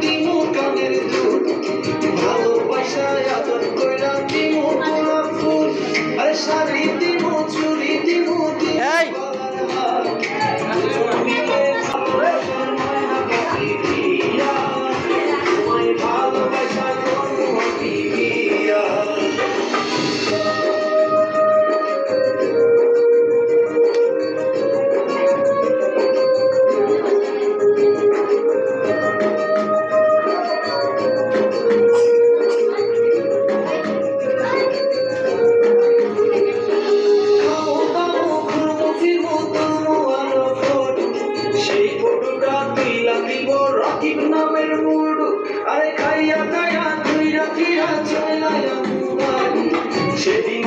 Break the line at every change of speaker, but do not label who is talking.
দিমু কানের দুধ ভালোবাসায় আদর কইরা দিমু গোলাপ ফুল আরে শাড়ি দিমু চুড়ি দিমু
এই রাকিব নামের মুড আরে খাইয়া খাইয়া তুই রাখিয়া চলাইয়া সেদিন